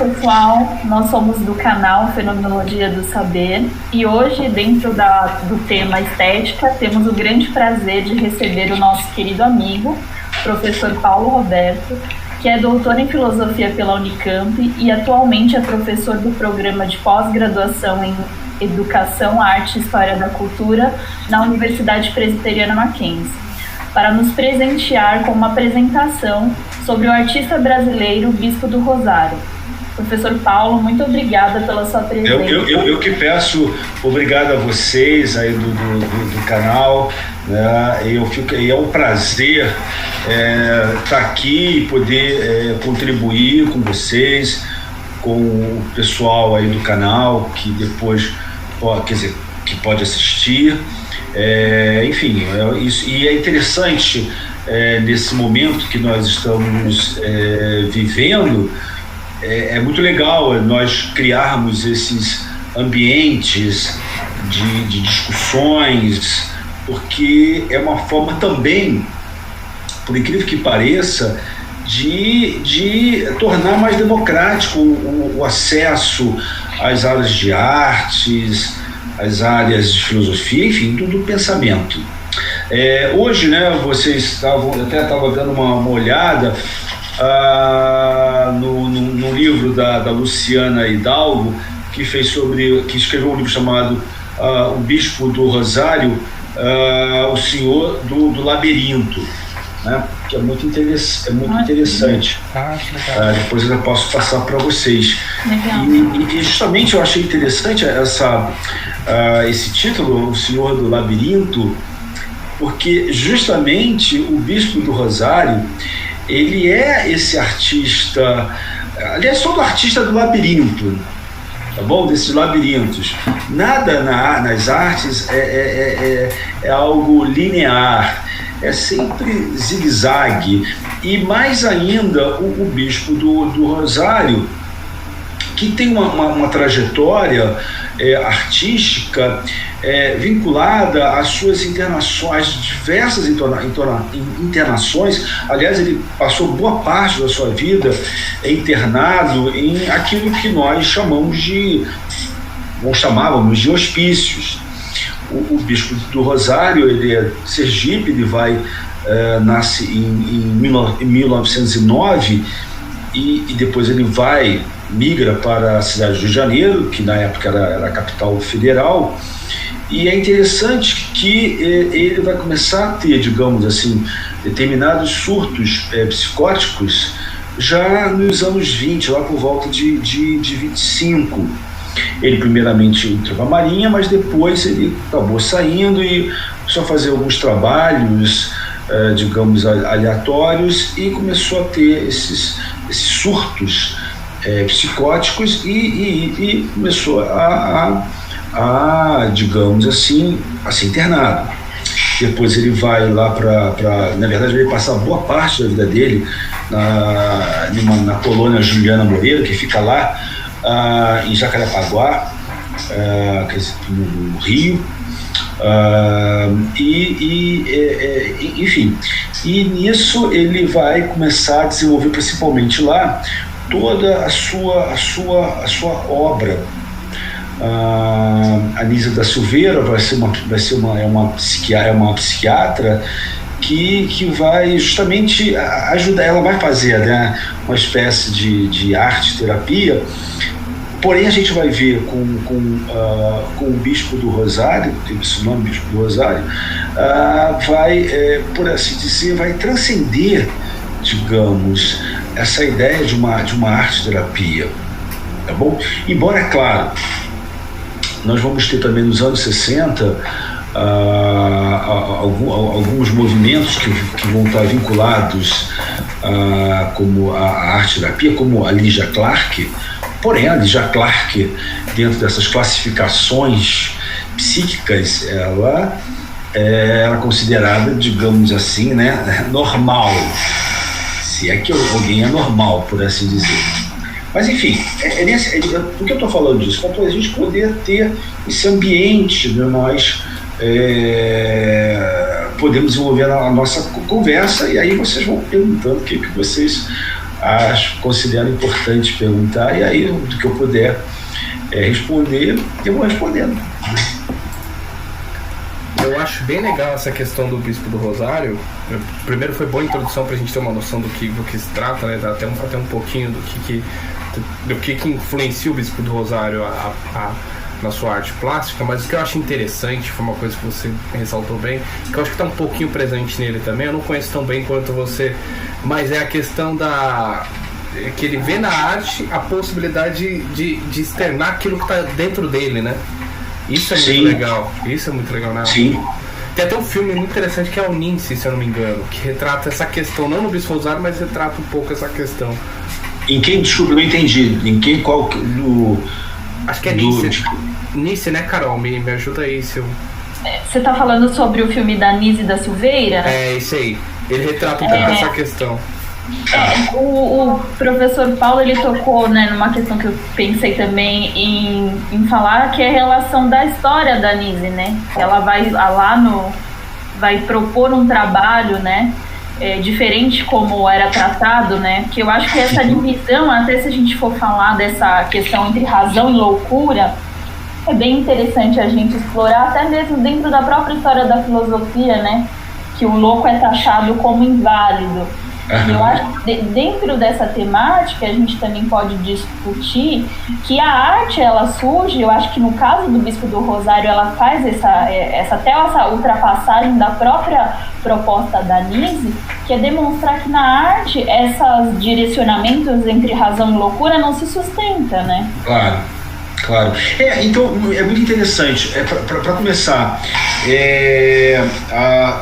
pessoal, nós somos do canal Fenomenologia do Saber e hoje, dentro do tema estética, temos o grande prazer de receber o nosso querido amigo, professor Paulo Roberto, que é doutor em filosofia pela Unicamp e atualmente é professor do programa de pós-graduação em Educação, Arte e História da Cultura na Universidade Presbiteriana Mackenzie, para nos presentear com uma apresentação sobre o artista brasileiro Bispo do Rosário. Professor Paulo, muito obrigada pela sua presença. Eu que peço obrigado a vocês aí do canal, né? E é um prazer estar aqui e poder contribuir com vocês, com o pessoal aí do canal que depois que pode assistir. Enfim, isso, e é interessante nesse momento que nós estamos vivendo. É muito legal nós criarmos esses ambientes de discussões, porque é uma forma também, por incrível que pareça, de tornar mais democrático o acesso às áreas de artes, às áreas de filosofia, enfim, tudo pensamento. Hoje, né, vocês até estavam dando uma olhada no livro da Luciana Hidalgo, que escreveu um livro chamado O Bispo do Rosário, o Senhor do Labirinto, né? Que é muito interessante. Depois eu posso passar para vocês. E justamente eu achei interessante esse título, O Senhor do Labirinto, porque justamente o Bispo do Rosário, ele é esse artista, aliás, todo artista do labirinto, tá bom? Desses labirintos. Nada nas artes é algo linear, é sempre zigue-zague. E mais ainda o Bispo do Rosário, que tem uma trajetória artística vinculada às suas internações, diversas internações. Aliás, ele passou boa parte da sua vida internado em aquilo que nós chamávamos de hospícios. O Bispo do Rosário, ele é Sergipe, ele nasce em 1909 e depois ele migra para a cidade do Rio de Janeiro, que na época era a capital federal. E é interessante que ele vai começar a ter, digamos assim, determinados surtos psicóticos já nos anos 20, lá por volta de 25. Ele primeiramente entrou na Marinha, mas depois ele acabou saindo e começou a fazer alguns trabalhos, digamos, aleatórios, e começou a ter esses surtos psicóticos e começou digamos assim, a ser internado. Depois ele vai lá na verdade, ele passa boa parte da vida dele na colônia Juliana Moreira, que fica lá em Jacarepaguá, no Rio. Enfim, e nisso ele vai começar a desenvolver, principalmente lá, toda a sua obra. A Anísia da Silveira é uma psiquiatra que vai justamente ajudar. Ela vai fazer, né, uma espécie de arte-terapia. Porém, a gente vai ver com o Bispo do Rosário, tem esse nome, Bispo do Rosário, por assim dizer, vai transcender, digamos, essa ideia de uma arte-terapia, tá bom? Embora, é claro, nós vamos ter também nos anos 60 alguns movimentos que vão estar vinculados como a arte-terapia, como a Lygia Clark. Porém, a Lygia Clark, dentro dessas classificações psíquicas, ela é considerada, digamos assim, né, normal, se é que alguém é normal, por assim dizer. Mas, enfim, por que eu estou falando disso? Para a gente poder ter esse ambiente, né, nós podemos desenvolver a nossa conversa, e aí vocês vão perguntando o que vocês considero importante perguntar, e aí, do que eu puder responder, eu vou respondendo. Eu acho bem legal essa questão do Bispo do Rosário. Primeiro, foi boa introdução para a gente ter uma noção do que se trata, né? Até um pouquinho do que influencia o Bispo do Rosário na sua arte plástica, mas o que eu acho interessante, foi uma coisa que você ressaltou bem, que eu acho que está um pouquinho presente nele também, eu não conheço tão bem quanto você, mas é a questão que ele vê na arte a possibilidade de externar aquilo que está dentro dele, né? Isso é muito legal. Isso é muito legal, né? Sim. Tem até um filme muito interessante que é o Nince, se eu não me engano, que retrata essa questão, não no Bispo Rosário, mas retrata um pouco essa questão. Em quem? Desculpa, eu não entendi. Em quem? Qual? Acho que é Nince. Nince, né, Carol? Me ajuda aí, se eu... Você tá falando sobre o filme da Nise da Silveira? É, isso aí. Ele retrata um pouco essa questão. O professor Paulo, ele tocou, né, numa questão que eu pensei também em falar, que é a relação da história da Nise, né? Ela vai propor um trabalho, né, diferente como era tratado, né? Que eu acho que essa divisão, até se a gente for falar dessa questão entre razão e loucura, é bem interessante a gente explorar, até mesmo dentro da própria história da filosofia, né? Que o louco é taxado como inválido. E eu acho que dentro dessa temática a gente também pode discutir que a arte, ela surge, eu acho que no caso do Bispo do Rosário ela faz essa ultrapassagem da própria proposta da Nise, que é demonstrar que na arte esses direcionamentos entre razão e loucura não se sustenta, né? Claro. Então, é muito interessante. Para começar,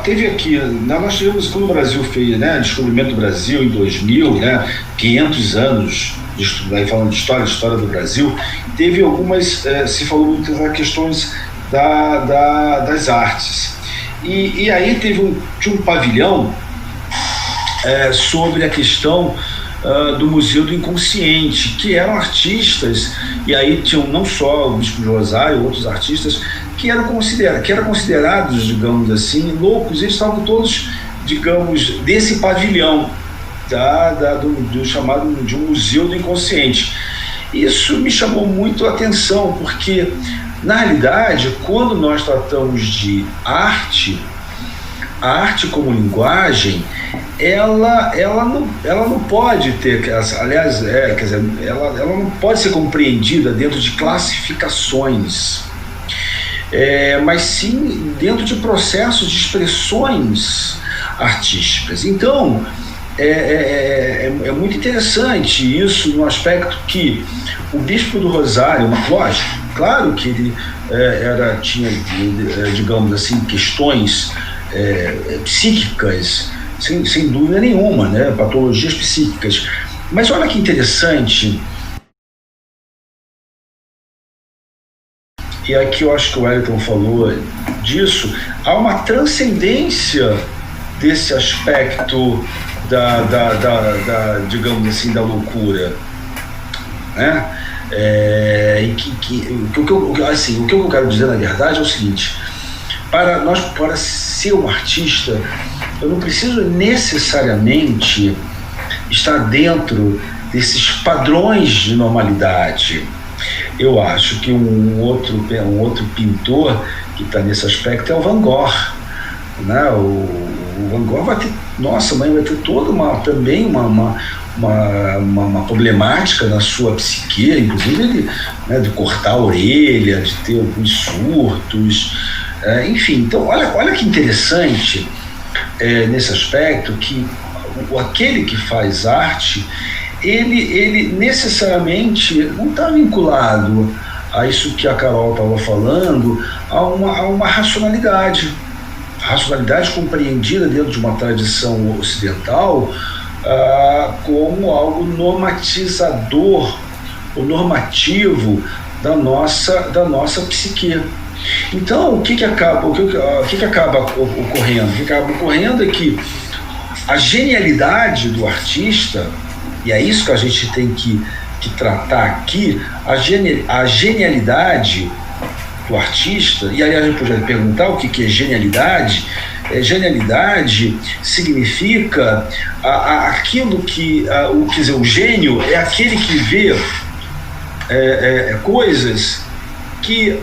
teve aqui, nós tivemos, quando o Brasil fez, né, Descobrimento do Brasil em 2000, né, 500 anos, falando de história do Brasil, teve algumas, se falou muito das questões das artes. E aí tinha um pavilhão sobre a questão do Museu do Inconsciente, que eram artistas, e aí tinham não só o Bispo de Rosário, outros artistas que eram considerados, digamos assim, loucos. Eles estavam todos, digamos, desse pavilhão do chamado de um Museu do Inconsciente. Isso me chamou muito a atenção, porque na realidade, quando nós tratamos de arte, a arte como linguagem, ela não pode ter, aliás, quer dizer, ela não pode ser compreendida dentro de classificações, mas sim dentro de processos de expressões artísticas. Então, é muito interessante isso no aspecto que o Bispo do Rosário, lógico, claro que ele tinha, digamos assim, questões psíquicas, sem dúvida nenhuma, né? Patologias psíquicas. Mas olha que interessante, e aqui eu acho que o Wellington falou disso, há uma transcendência desse aspecto digamos assim, da loucura, né? O que eu quero dizer, na verdade, é o seguinte: para ser um artista, eu não preciso necessariamente estar dentro desses padrões de normalidade. Eu acho que um outro pintor que está nesse aspecto é o Van Gogh, né? O Van Gogh vai ter toda uma problemática na sua psique, inclusive ele, né, de cortar a orelha, de ter alguns surtos, enfim. Então olha que interessante nesse aspecto, que aquele que faz arte, ele necessariamente não está vinculado a isso que a Carol estava falando, a uma racionalidade compreendida dentro de uma tradição ocidental como algo normatizador, ou normativo da nossa psique. Então, o que acaba ocorrendo? O que acaba ocorrendo é que a genialidade do artista, e é isso que a gente tem que tratar aqui, a genialidade do artista, e aí a gente pode perguntar o que é genialidade. genialidade significa aquilo que, quer dizer, o gênio é aquele que vê coisas que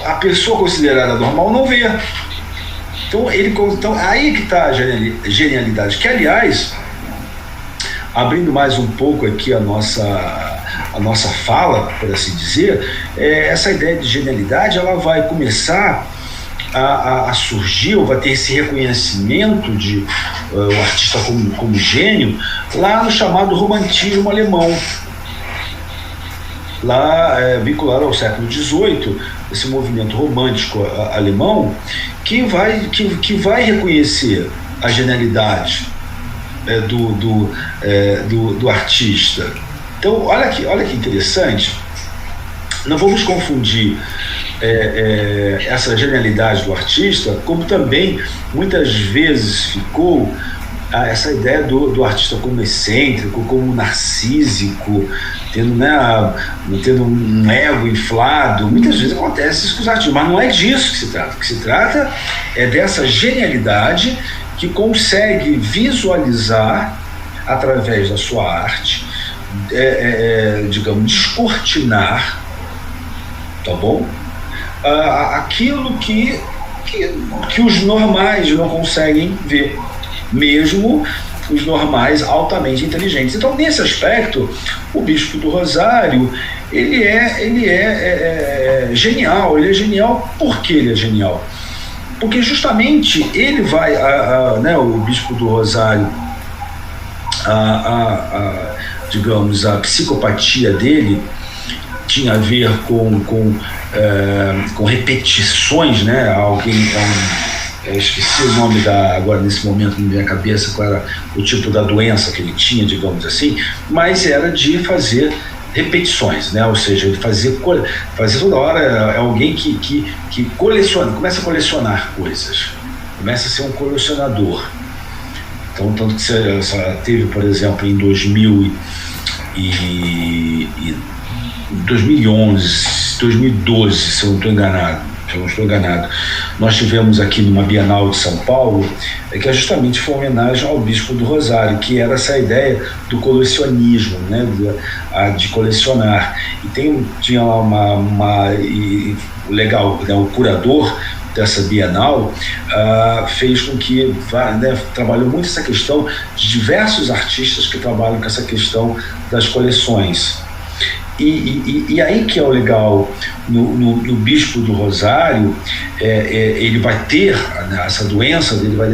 a pessoa considerada normal não vê. Então aí que está a genialidade, que, aliás, abrindo mais um pouco aqui a nossa fala, por assim dizer, essa ideia de genialidade ela vai começar a surgir, ou vai ter esse reconhecimento de o artista como gênio, lá no chamado romantismo alemão, lá vinculado ao século XVIII, esse movimento romântico alemão, que vai reconhecer a genialidade do artista. Então, olha que interessante, não vamos confundir essa genialidade do artista, como também muitas vezes ficou essa ideia do artista como excêntrico, como narcísico, tendo um ego inflado. Muitas vezes acontece isso com os artistas, mas não é disso que se trata. O que se trata é dessa genialidade que consegue visualizar, através da sua arte, digamos, descortinar, tá bom? Aquilo que os normais não conseguem ver, mesmo os normais altamente inteligentes. Então, nesse aspecto, o Bispo do Rosário, ele é genial. Ele é genial. Por que ele é genial? Porque justamente ele vai, o Bispo do Rosário, digamos, a psicopatia dele tinha a ver com repetições, né? Esqueci o nome agora nesse momento na minha cabeça, qual era o tipo da doença que ele tinha, digamos assim, mas era de fazer repetições, né? Ou seja, ele fazer toda hora, é alguém que coleciona, começa a colecionar coisas, começa a ser um colecionador. Então, tanto que você teve, por exemplo, em 2011, 2012, se eu não estou enganado, nós tivemos aqui numa Bienal de São Paulo, que justamente foi uma homenagem ao Bispo do Rosário, que era essa ideia do colecionismo, né, de colecionar. E tinha lá legal, né, o curador dessa Bienal fez com que, né, trabalhou muito essa questão de diversos artistas que trabalham com essa questão das coleções. E aí que é o legal no Bispo do Rosário, ele vai ter, né, essa doença, ele vai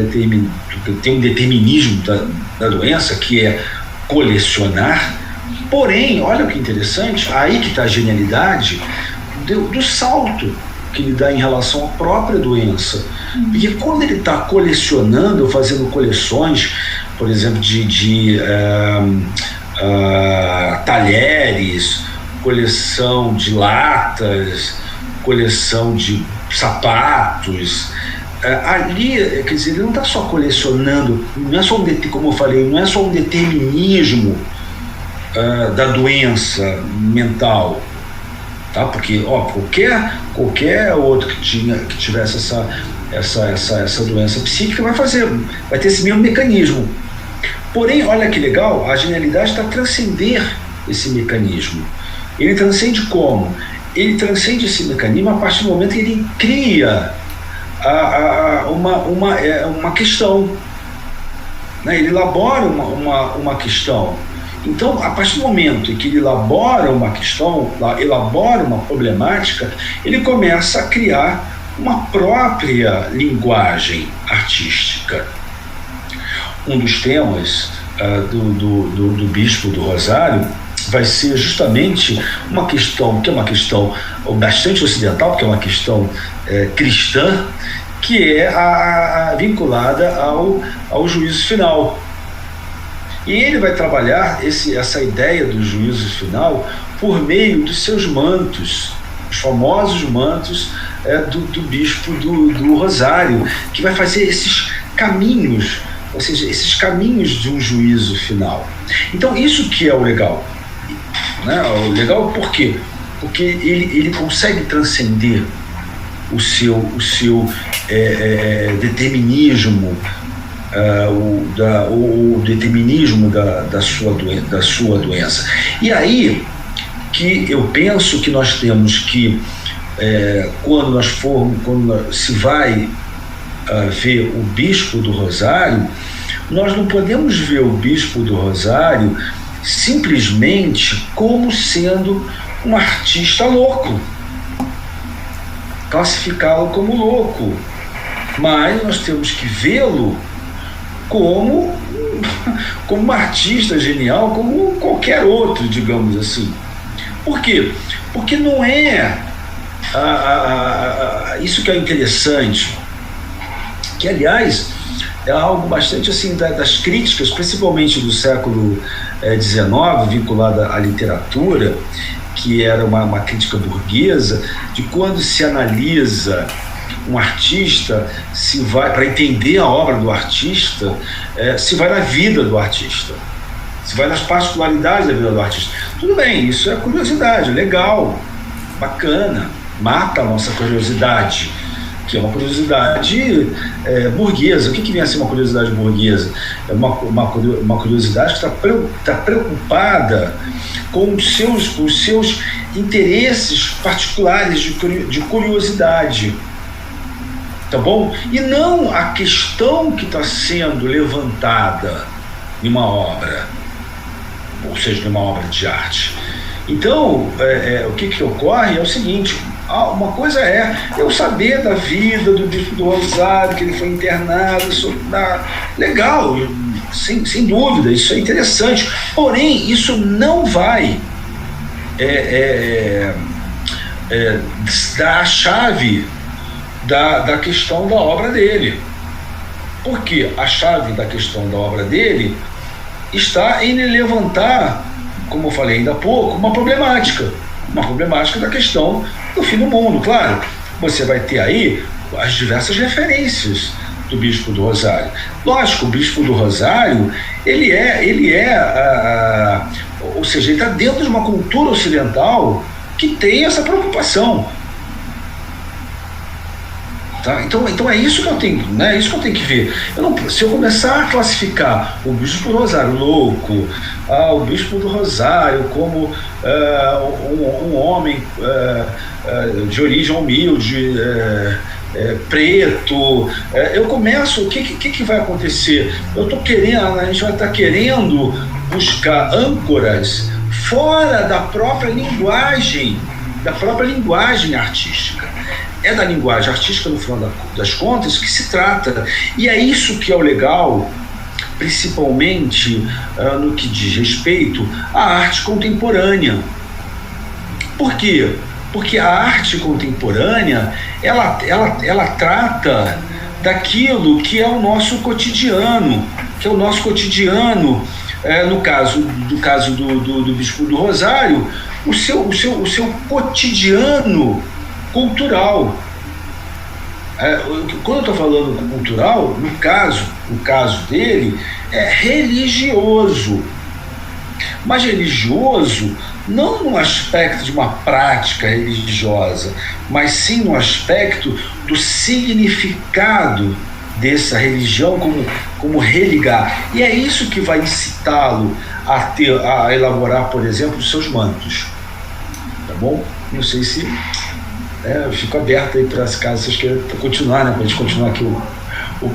ter um determinismo da doença, que é colecionar. Porém, olha que interessante, aí que está a genialidade do salto que ele dá em relação à própria doença. Porque quando ele está colecionando, fazendo coleções, por exemplo, de talheres, coleção de latas, coleção de sapatos, ali, quer dizer, ele não está só colecionando, não é só como eu falei, não é só um determinismo da doença mental, tá? Porque qualquer outro que tivesse essa doença psíquica vai ter esse mesmo mecanismo. Porém, olha que legal, a genialidade está a transcender esse mecanismo. Ele transcende como? Ele transcende esse mecanismo a partir do momento que ele cria uma questão, né? Ele elabora uma questão. Então, a partir do momento em que ele elabora uma questão, elabora uma problemática, ele começa a criar uma própria linguagem artística. Um dos temas do Bispo do Rosário vai ser justamente uma questão que é uma questão bastante ocidental, porque é uma questão cristã, que é vinculada ao juízo final. E ele vai trabalhar essa ideia do juízo final por meio dos seus mantos, os famosos mantos do Bispo do Rosário, que vai fazer esses caminhos, ou seja, esses caminhos de um juízo final. Então, isso que é o legal. Né? O legal por quê? Porque ele consegue transcender o seu determinismo, o determinismo da sua doença. E aí que eu penso que nós temos que, quando se vai ver o Bispo do Rosário, nós não podemos ver o Bispo do Rosário simplesmente como sendo um artista louco, classificá-lo como louco, mas nós temos que vê-lo como um artista genial, como qualquer outro, digamos assim. Por quê? Porque não é isso que é interessante, que aliás é algo bastante assim das críticas, principalmente do século XIX, vinculada à literatura, que era uma crítica burguesa, de quando se analisa um artista, se vai, para entender a obra do artista, se vai na vida do artista, se vai nas particularidades da vida do artista. Tudo bem, isso é curiosidade, legal, bacana, mata a nossa curiosidade, que é uma curiosidade burguesa. O que vem a ser uma curiosidade burguesa? É uma curiosidade que está preocupada com os seus interesses particulares de curiosidade, tá bom? E não a questão que está sendo levantada em uma obra, ou seja, numa obra de arte. Então, o que ocorre é o seguinte: uma coisa é eu saber da vida do Bispo do Rosário, que ele foi internado, legal, sem dúvida, isso é interessante, porém isso não vai dar a chave da questão da obra dele. Porque a chave da questão da obra dele está em levantar, como eu falei ainda há pouco, uma problemática da questão do fim do mundo. Claro, você vai ter aí as diversas referências do Bispo do Rosário. Lógico, o Bispo do Rosário, ou seja, ele está dentro de uma cultura ocidental que tem essa preocupação. Tá? Então é isso que eu tenho, né? É isso que eu tenho que ver. Se eu começar a classificar o Bispo do Rosário louco, o Bispo do Rosário como um homem de origem humilde, preto, eu começo, o que vai acontecer? A gente vai estar querendo buscar âncoras fora da própria linguagem artística. É da linguagem artística, no final das contas, que se trata. E é isso que é o legal, principalmente no que diz respeito à arte contemporânea. Por quê? Porque a arte contemporânea, ela trata daquilo que é o nosso cotidiano, no caso do Bispo do Rosário, o seu cotidiano cultural. Quando eu estou falando cultural, no caso dele, é religioso. Mas religioso não no aspecto de uma prática religiosa, mas sim no aspecto do significado dessa religião, como religar. E é isso que vai incitá-lo a elaborar, por exemplo, os seus mantos. Tá bom? Não sei se... eu fico aberto aí para as casas, vocês querem continuar, né? Para a gente continuar aqui o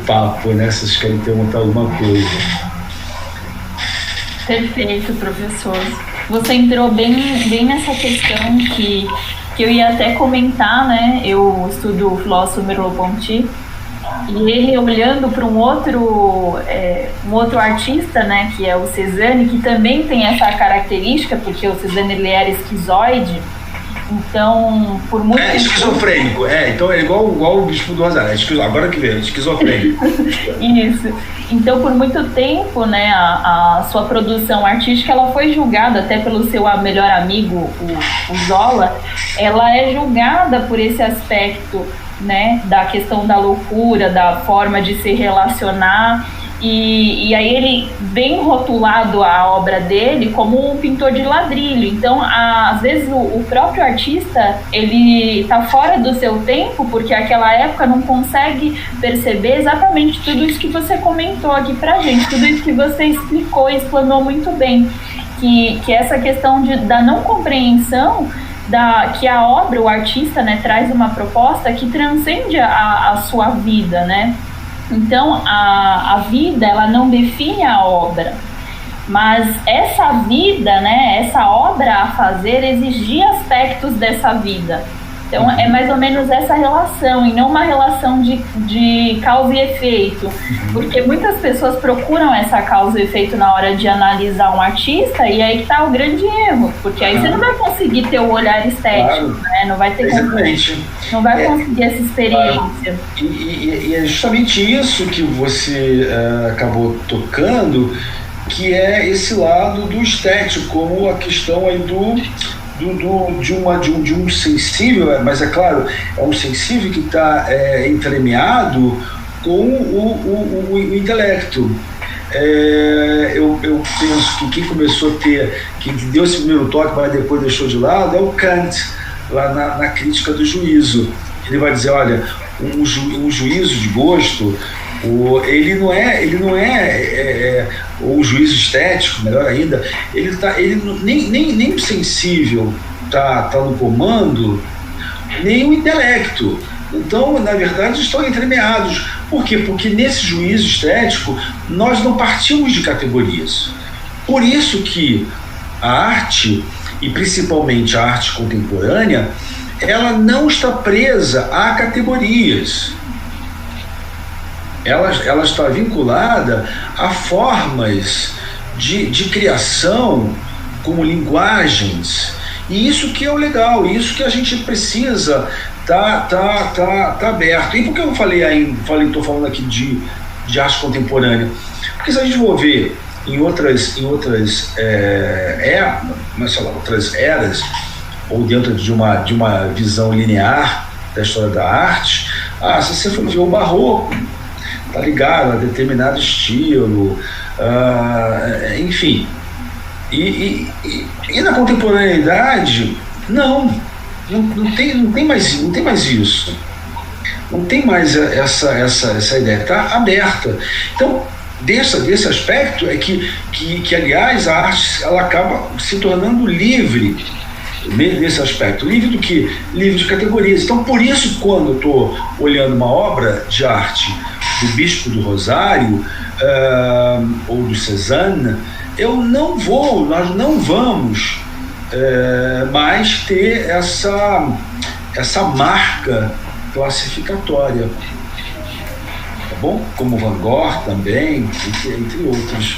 papo, né? Se vocês querem perguntar alguma coisa. Perfeito, professor. Você entrou bem nessa questão que eu ia até comentar, né? Eu estudo o filósofo Merleau-Ponty, e ele olhando para um outro artista, né? Que é o Cézanne, que também tem essa característica, porque o Cézanne ele era esquizoide. Então, por muito tempo... esquizofrênico, então é igual o Bispo do Rosário, agora que veio, esquizofrênico. Isso. Então, por muito tempo, né, a sua produção artística, ela foi julgada, até pelo seu melhor amigo, o Zola, ela é julgada por esse aspecto, né, da questão da loucura, da forma de se relacionar, E aí ele vem rotulado a obra dele como um pintor de ladrilho. Então, às vezes o próprio artista, ele está fora do seu tempo, porque aquela época não consegue perceber exatamente tudo isso que você comentou aqui pra gente, tudo isso que você explicou e explanou muito bem, que essa questão da não compreensão que a obra, o artista, né, traz uma proposta que transcende a sua vida, né? Então, a vida, ela não define a obra, mas essa vida, né, essa obra a fazer, exigia aspectos dessa vida. Então, é mais ou menos essa relação, e não uma relação de causa e efeito. Porque muitas pessoas procuram essa causa e efeito na hora de analisar um artista, e aí está o grande erro. Porque aí você não vai conseguir ter o olhar estético, né? Não vai ter não vai conseguir essa experiência. E é justamente isso que você acabou tocando, que é esse lado do estético, como a questão aí de um sensível, mas é claro, é um sensível que está entremeado com o intelecto. Eu penso que quem começou a ter, quem deu esse primeiro toque, mas depois deixou de lado, é o Kant, lá na crítica do juízo. Ele vai dizer, olha, um juízo de gosto, ele não é o juízo estético, melhor ainda, nem o sensível tá no comando, nem o intelecto. Então, na verdade, estão entremeados. Por quê? Porque nesse juízo estético nós não partimos de categorias. Por isso que a arte, e principalmente a arte contemporânea, ela não está presa a categorias. Ela está vinculada a formas de criação, como linguagens, e isso que é o legal, isso que a gente precisa tá aberto. E por que eu estou falando aqui de arte contemporânea? Porque se a gente for ver em outras eras, ou dentro de uma visão linear da história da arte, se você for ver o barroco, tá ligado a determinado estilo, enfim. E na contemporaneidade, não tem mais isso. Não tem mais essa ideia, está aberta. Então, desse aspecto é que aliás, a arte ela acaba se tornando livre nesse aspecto. Livre do quê? Livre de categorias. Então, por isso, quando eu estou olhando uma obra de arte do Bispo do Rosário ou do Cézanne, nós não vamos mais ter essa marca classificatória, tá bom? Como Van Gogh também, entre outros.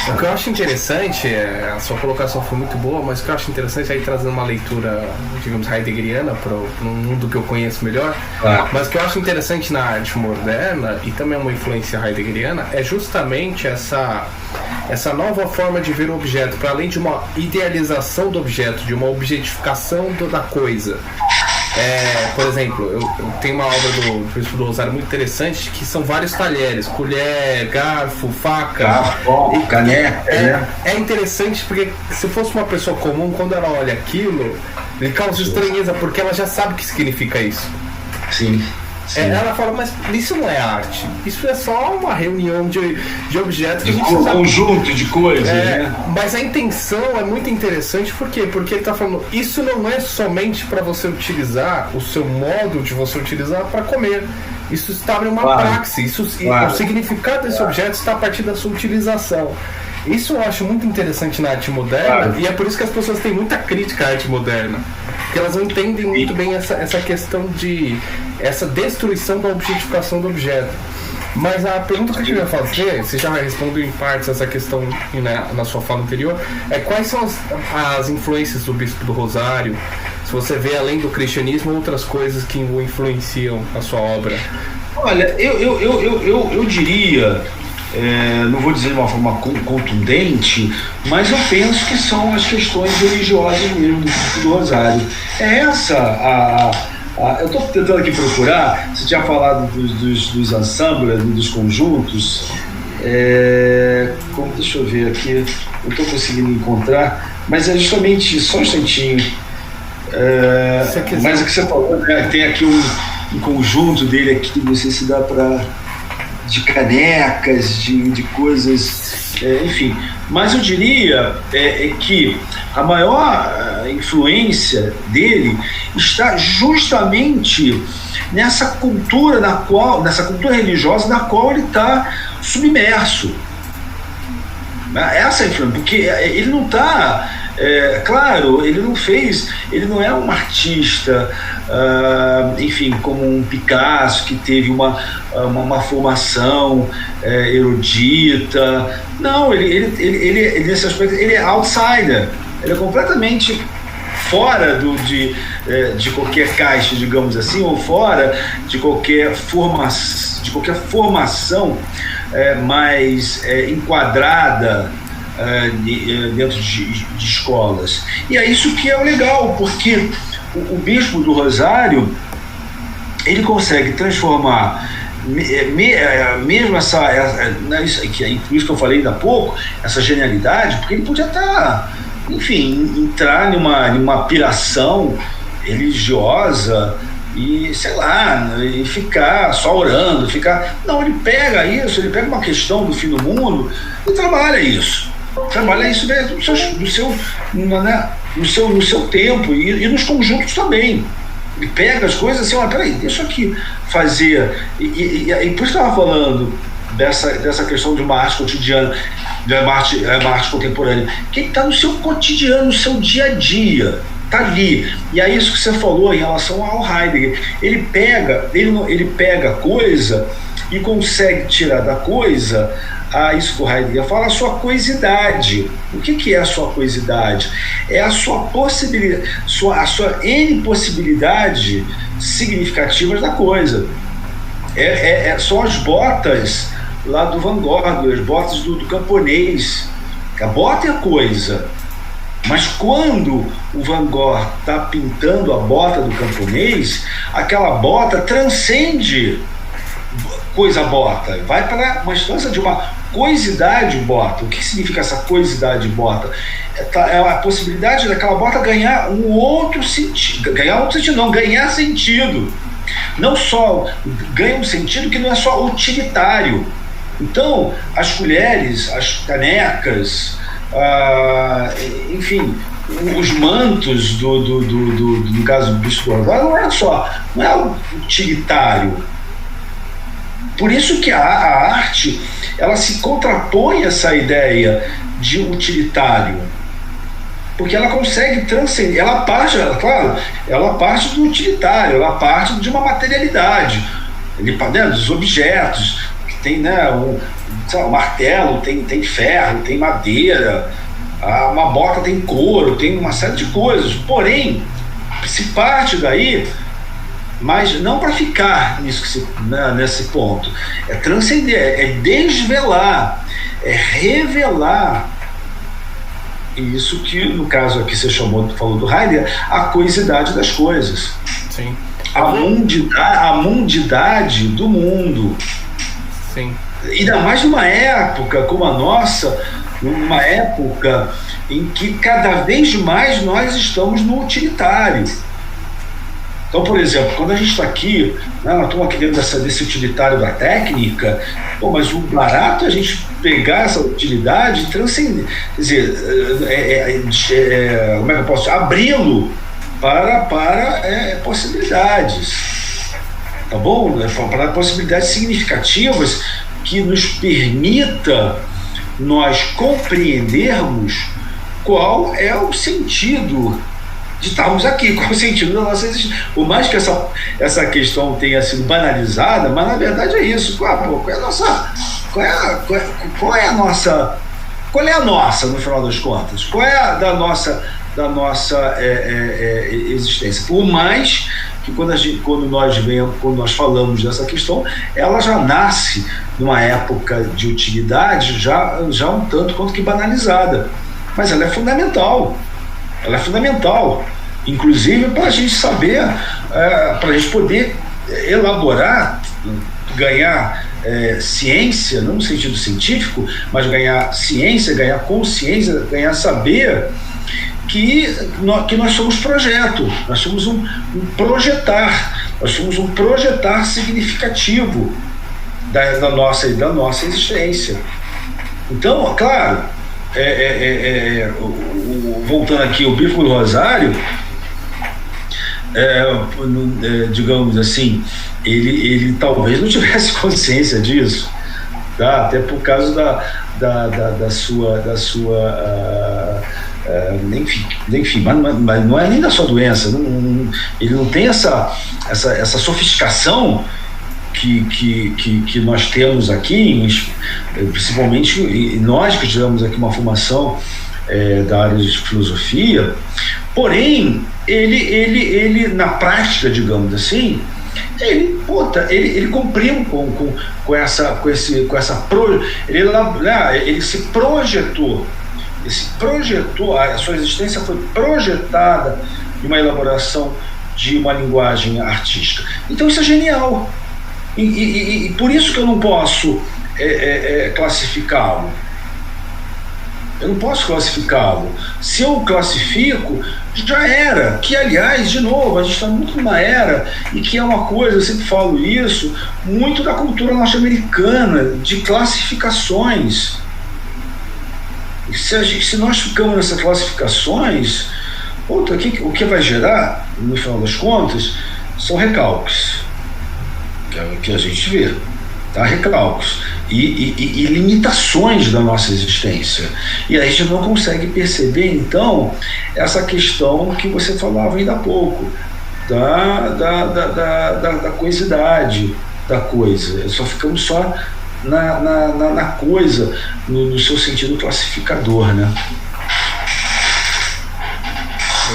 O que eu acho interessante, a sua colocação foi muito boa, mas o que eu acho interessante aí trazendo uma leitura, digamos, heideggeriana para um mundo que eu conheço melhor, mas o que eu acho interessante na arte moderna, e também uma influência heideggeriana, é justamente essa nova forma de ver o objeto, para além de uma idealização do objeto, de uma objetificação da coisa. Por exemplo, eu tenho uma obra do Bispo do Rosário muito interessante, que são vários talheres, colher, garfo, faca, caneca. É interessante porque se fosse uma pessoa comum, quando ela olha aquilo, ele causa estranheza, porque ela já sabe o que significa isso. Sim. Ela fala, mas isso não é arte, isso é só uma reunião de objetos. Um conjunto de coisas, né? Mas a intenção é muito interessante, por quê? Porque ele está falando, isso não é somente para você utilizar, o seu modo de você utilizar para comer. Isso está em uma praxis, o significado desse objeto está a partir da sua utilização. Isso eu acho muito interessante na arte moderna, e é por isso que as pessoas têm muita crítica à arte moderna, porque elas não entendem muito bem essa questão de essa destruição da objetificação do objeto. Mas a pergunta que eu queria fazer, você já respondeu em partes essa questão na sua fala anterior, quais são as influências do Bispo do Rosário, se você vê além do cristianismo outras coisas que o influenciam a sua obra? Olha, eu diria, não vou dizer de uma forma contundente, mas eu penso que são as questões religiosas mesmo do Bispo do Rosário. É essa Eu estou tentando aqui procurar, você tinha falado dos ensembles, dos conjuntos, deixa eu ver aqui, eu estou conseguindo encontrar, mas é justamente, só um instantinho, mas o que você falou, né, tem aqui um conjunto dele aqui, não sei se dá para, de canecas, de coisas, enfim, mas eu diria que a maior influência dele está justamente nessa cultura religiosa na qual ele está submerso. Essa é a influência, porque ele não está, claro, ele não é um artista, enfim, como um Picasso que teve uma formação erudita. Não, ele nesse aspecto ele é outsider, ele é completamente fora de qualquer caixa, digamos assim, ou fora de qualquer formação mais enquadrada dentro de escolas. E é isso que é o legal, porque o Bispo do Rosário, ele consegue transformar mesmo por isso que eu falei ainda há pouco, essa genialidade, porque ele podia estar, enfim, entrar numa piração religiosa e, sei lá, e ficar só orando, não, ele pega uma questão do fim do mundo e trabalha isso no seu tempo e nos conjuntos também. Ele pega as coisas assim, peraí, deixa aqui fazer. E por isso que eu estava falando dessa questão de uma arte cotidiana, de uma arte contemporânea, que está no seu cotidiano, no seu dia a dia, está ali. E é isso que você falou em relação ao Heidegger. Ele pega a coisa e consegue tirar da coisa isso que o Heidegger fala, a sua coisidade. O que é a sua coisidade? É a sua possibilidade, a sua N possibilidade significativas da coisa. São as botas lá do Van Gogh, as botas do camponês. A bota é a coisa. Mas quando o Van Gogh está pintando a bota do camponês, aquela bota transcende bota, vai para uma instância de uma coisidade bota. O que significa essa coisidade bota? É a possibilidade daquela bota ganhar um outro sentido, ganhar sentido. Não só ganha um sentido que não é só utilitário. Então, as colheres, as canecas, enfim, os mantos no caso do Bispo do Rosário, não é utilitário. Por isso que a arte, ela se contrapõe a essa ideia de utilitário, porque ela consegue transcender, ela parte do utilitário, ela parte de uma materialidade, dos objetos, que tem, né, um martelo, tem ferro, tem madeira, uma bota tem couro, tem uma série de coisas, porém, se parte daí, mas não para ficar nesse ponto, é transcender, é desvelar, é revelar isso que no caso aqui você falou do Heidegger, a coisidade das coisas. Sim. A mundidade do mundo. Sim. Ainda mais numa época como a nossa, numa época em que cada vez mais nós estamos no utilitário. Então, por exemplo, quando a gente está aqui, nós estamos aqui dentro desse utilitário da técnica, mas o barato é a gente pegar essa utilidade e transcender, quer dizer, como é que eu posso abri-lo para possibilidades, tá bom? Para possibilidades significativas que nos permita nós compreendermos qual é o sentido de estarmos aqui, qual é o sentido da nossa existência. Por mais que essa questão tenha sido banalizada, mas na verdade é isso. Qual é a nossa, no final das contas? Qual é a da nossa existência? Por mais que quando nós falamos dessa questão, ela já nasce numa época de utilidade já um tanto quanto que banalizada, mas ela é fundamental. inclusive para a gente saber, para a gente poder elaborar, ganhar ciência, não no sentido científico, mas ganhar ciência, ganhar consciência, ganhar saber que nós somos projeto, nós somos um projetar, nós somos um projetar significativo da nossa existência. Então, claro, voltando aqui, o Bispo do Rosário, digamos assim, ele talvez não tivesse consciência disso, tá? Até por causa da sua enfim, mas não é nem da sua doença, ele não tem essa sofisticação que nós temos aqui, principalmente nós que tivemos aqui uma formação da área de filosofia. Porém, ele na prática, digamos assim, ele cumpriu ele se projetou, a sua existência foi projetada em uma elaboração de uma linguagem artística. Então isso é genial. E por isso que eu não posso classificá-lo. Eu não posso classificá-lo. Se eu classifico, já era. Que, aliás, de novo, a gente está muito numa era e que é uma coisa, eu sempre falo isso, muito da cultura norte-americana, de classificações. Se nós ficamos nessas classificações, o que vai gerar, no final das contas, são recalques. Que é o que a gente vê, tá? Recalques e limitações da nossa existência. E a gente não consegue perceber, então, essa questão que você falava ainda há pouco, da coisidade da coisa. Só ficamos só na coisa, no seu sentido classificador, né?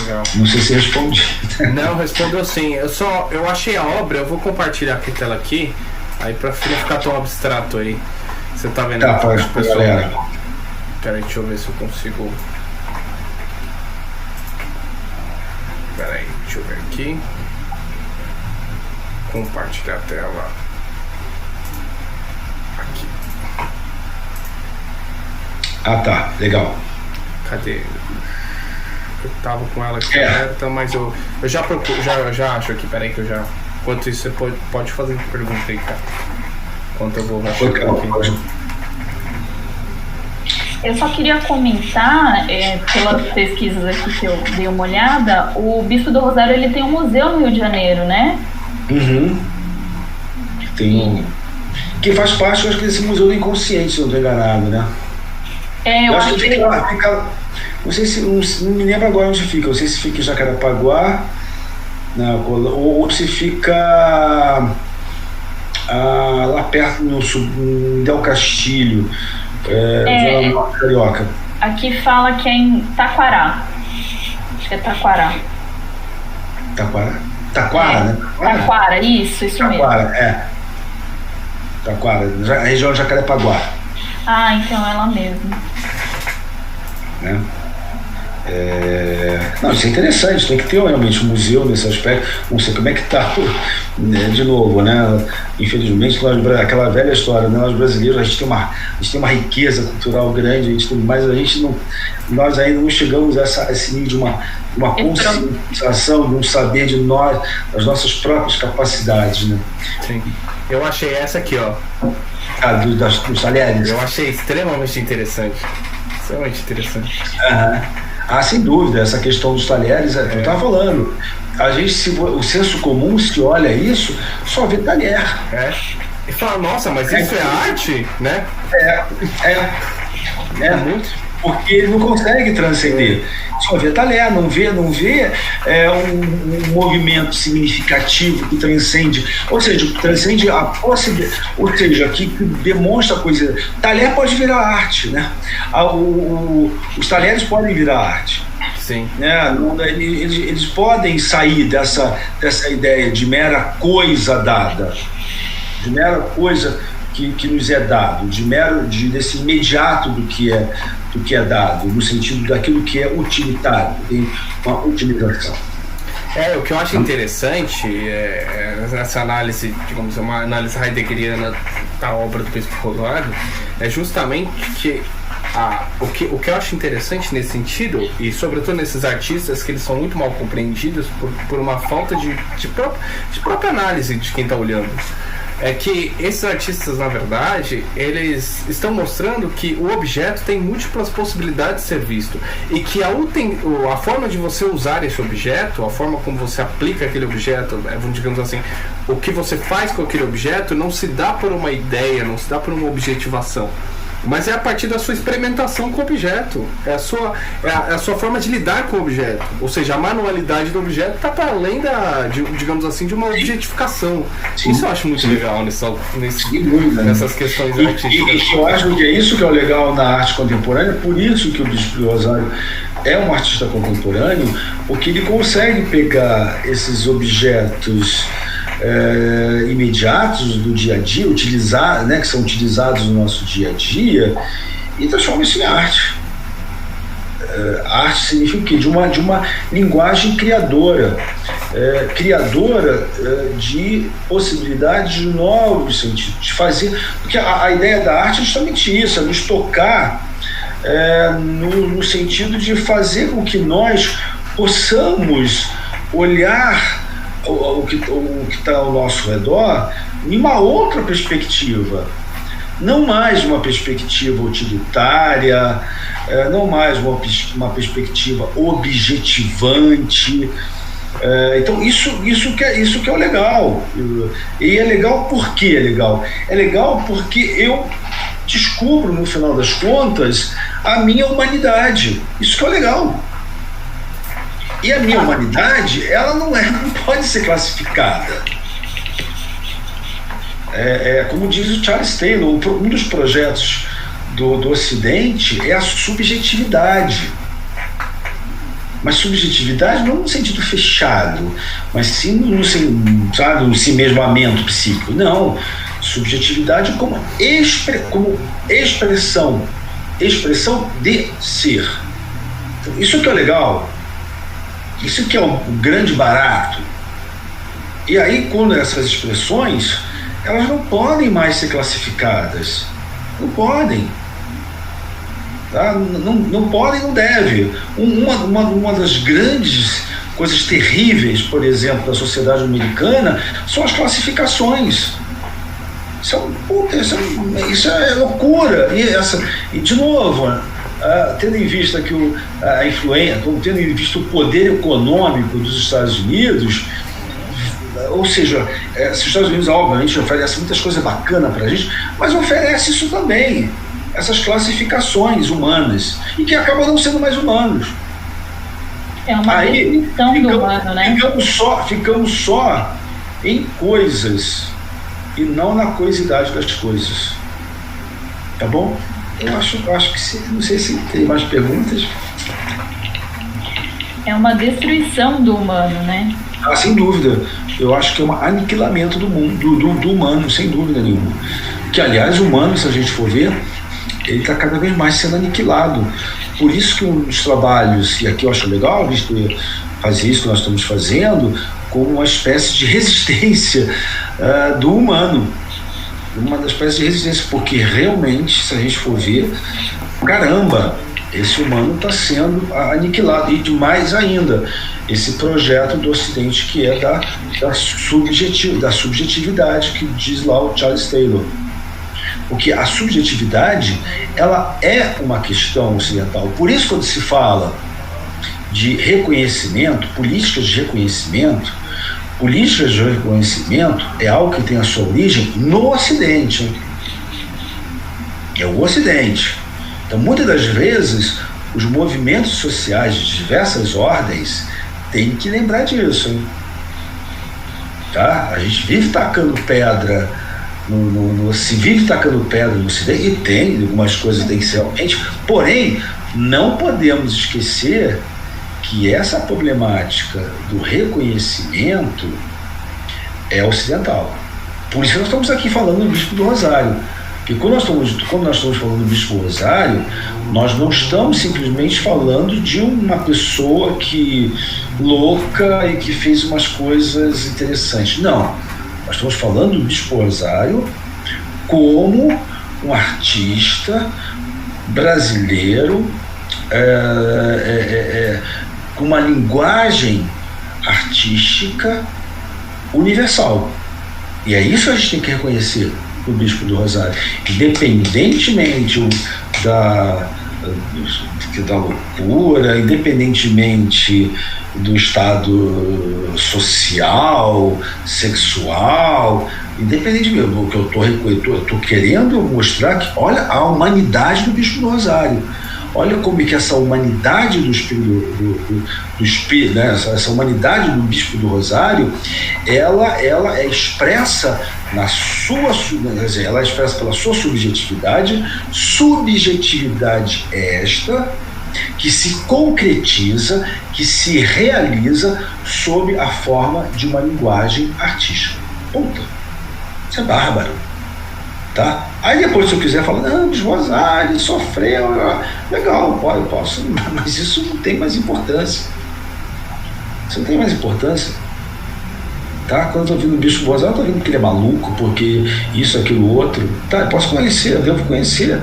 Legal. Não sei se respondi. Não, respondeu sim. Eu achei a obra, eu vou compartilhar a tela aqui, aí pra não ficar tão abstrato aí. Você tá vendo? Tá, pode, galera. Peraí, deixa eu ver se eu consigo. Peraí, deixa eu ver aqui. Compartilhar a tela. Aqui. Ah, tá, legal. Cadê? Eu tava com ela aqui aberta, mas eu já procuro, já acho aqui, peraí que eu já. Enquanto isso, você pode fazer uma pergunta aí, cara. Enquanto eu vou achar aqui. Eu só queria comentar, pelas pesquisas aqui que eu dei uma olhada, o Bispo do Rosário ele tem um museu no Rio de Janeiro, né? Uhum. Tem. Que faz parte, eu acho que desse Museu do Inconsciente, se eu não estou enganado, né? Eu acho que fica. Não sei se. Não me lembro agora onde fica. Não sei se fica em Jacarepaguá, ou se fica lá perto, em Del Castilho, Zona Norte Carioca. Aqui fala que é em Taquará. Acho que é Taquará. Taquara, né? Taquara, isso Taquara, mesmo. Taquara, a região de Jacarepaguá. Ah, então é lá mesmo. Né? Não, isso é interessante, tem que ter realmente um museu nesse aspecto. Não sei como é que está, de novo, né? Infelizmente, aquela velha história, né? Nós brasileiros, a gente tem uma riqueza cultural grande, nós ainda não chegamos a esse nível de uma conscientização, de um saber de nós, das nossas próprias capacidades, né? Sim. Eu achei essa aqui, ó. Dos talheres. Eu achei extremamente interessante. Extremamente interessante. Sem dúvida, essa questão dos talheres, eu estava falando. A gente, o senso comum, se olha isso, só vê talher. E fala, nossa, mas isso é arte, né? Muito. Porque ele não consegue transcender. Só vê talher, não vê um movimento significativo que transcende, ou seja, transcende a possibilidade, ou seja, que demonstra a coisa. Talher pode virar arte, né? Os talheres podem virar arte. Sim. Né? Eles podem sair dessa ideia de mera coisa dada, de mera coisa que nos é dado, desse imediato do que é dado, no sentido daquilo que é utilitário, tem uma utilização. O que eu acho interessante nessa análise, digamos, uma análise heideggeriana da obra do Bispo Rosário, é justamente que o que eu acho interessante nesse sentido, e sobretudo nesses artistas que eles são muito mal compreendidos por uma falta de própria análise de quem está olhando, é que esses artistas, na verdade, eles estão mostrando que o objeto tem múltiplas possibilidades de ser visto e que a forma de você usar esse objeto, a forma como você aplica aquele objeto, digamos assim, o que você faz com aquele objeto não se dá por uma ideia, não se dá por uma objetivação, mas é a partir da sua experimentação com o objeto, é a sua forma de lidar com o objeto, ou seja, a manualidade do objeto está para além digamos assim, de uma objetificação. Sim. Isso eu acho muito legal nessas questões artísticas. E eu acho que é isso que é o legal na arte contemporânea, por isso que o Bispo Rosário é um artista contemporâneo, porque ele consegue pegar esses objetos imediatos do dia a dia, que são utilizados no nosso dia a dia, e transforma isso em arte. Arte significa o quê? De uma linguagem criadora, de possibilidades de novos sentidos, de fazer, porque a ideia da arte é justamente isso, é nos tocar no sentido de fazer com que nós possamos olhar o que está ao nosso redor em uma outra perspectiva, não mais uma perspectiva utilitária, não mais uma perspectiva objetivante. Então isso que é o legal. E é legal porque é legal. É legal porque eu descubro, no final das contas, a minha humanidade. Isso que é legal. E a minha humanidade, ela não pode ser classificada. Como diz o Charles Taylor, um dos projetos do Ocidente é a subjetividade. Mas subjetividade não no sentido fechado, mas sim no si mesmoamento psíquico. Não. Subjetividade como expressão de ser. Então, isso que é legal. Isso que é o grande barato. E aí, quando essas expressões, elas não podem mais ser classificadas. Não podem. Tá? Não podem, não devem. Uma das grandes coisas terríveis, por exemplo, da sociedade americana, são as classificações. Isso é loucura. E de novo, tendo em vista que a influência, tendo em vista o poder econômico dos Estados Unidos, ou seja, os Estados Unidos obviamente oferece muitas coisas bacanas para a gente, mas oferece isso também, essas classificações humanas, e que acabam não sendo mais humanos. É uma definição do humano, né? Ficamos só em coisas e não na coisidade das coisas. Tá bom? Eu acho que não sei se tem mais perguntas. É uma destruição do humano, né? Sem dúvida. Eu acho que é um aniquilamento do mundo, do humano, sem dúvida nenhuma. Que, aliás, o humano, se a gente for ver, ele está cada vez mais sendo aniquilado. Por isso que um dos trabalhos, e aqui eu acho legal a gente fazer isso que nós estamos fazendo, como uma espécie de resistência do humano. Uma das espécies de resistência, porque realmente, se a gente for ver, caramba, esse humano está sendo aniquilado. E de mais ainda, esse projeto do Ocidente que é da subjetividade, que diz lá o Charles Taylor. Porque a subjetividade, ela é uma questão ocidental. Por isso, quando se fala de reconhecimento, políticas de reconhecimento é algo que tem a sua origem no Ocidente. É o Ocidente. Então, muitas das vezes, os movimentos sociais de diversas ordens têm que lembrar disso. Hein? Tá? A gente vive tacando pedra se vive tacando pedra no Ocidente, e tem algumas coisas que tem que ser realmente, porém, não podemos esquecer que essa problemática do reconhecimento é ocidental. Por isso nós estamos aqui falando do Bispo do Rosário. Porque quando nós estamos falando do Bispo Rosário, nós não estamos simplesmente falando de uma pessoa louca e que fez umas coisas interessantes. Não. Nós estamos falando do Bispo Rosário como um artista brasileiro com uma linguagem artística universal. E é isso que a gente tem que reconhecer do Bispo do Rosário. Independentemente da loucura, independentemente do estado social, sexual, independente do que eu estou querendo mostrar que, olha, a humanidade do Bispo do Rosário. Olha como é que essa humanidade do Espírito, né? Essa humanidade do Bispo do Rosário, ela é expressa ela é expressa pela sua subjetividade esta que se concretiza, que se realiza sob a forma de uma linguagem artística. Ponto. Isso é bárbaro. Tá? Aí depois, se eu quiser falar, não, Bispo Rosário sofreu, legal, eu posso, mas isso não tem mais importância. Isso não tem mais importância. Tá? Quando eu estou ouvindo o Bispo Rosário, eu estou ouvindo que ele é maluco, porque isso, aquilo, outro. Tá, eu posso conhecer, eu devo conhecer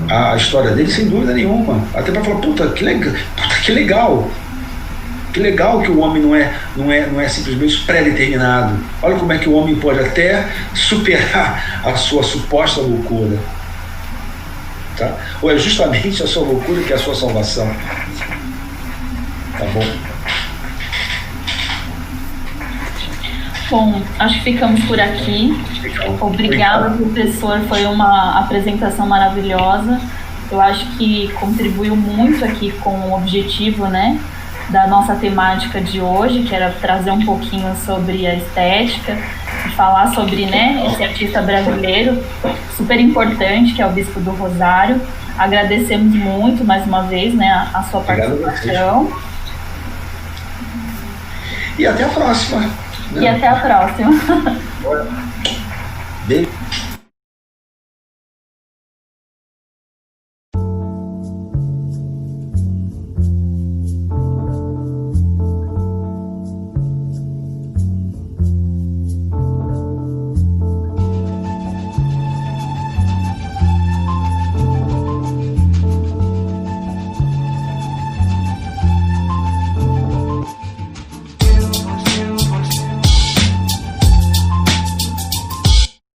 a história dele sem dúvida nenhuma. Até para falar, puta, que legal. Que legal que o homem não é simplesmente pré-determinado. Olha como é que o homem pode até superar a sua suposta loucura. Tá? Ou é justamente a sua loucura que é a sua salvação. Tá bom? Bom, acho que ficamos por aqui. Obrigada, professor. Foi uma apresentação maravilhosa. Eu acho que contribuiu muito aqui com o objetivo, né, da nossa temática de hoje, que era trazer um pouquinho sobre a estética e falar sobre, né, esse artista brasileiro super importante, que é o Bispo do Rosário. Agradecemos muito, mais uma vez, né, a sua participação. E até a próxima. E até a próxima.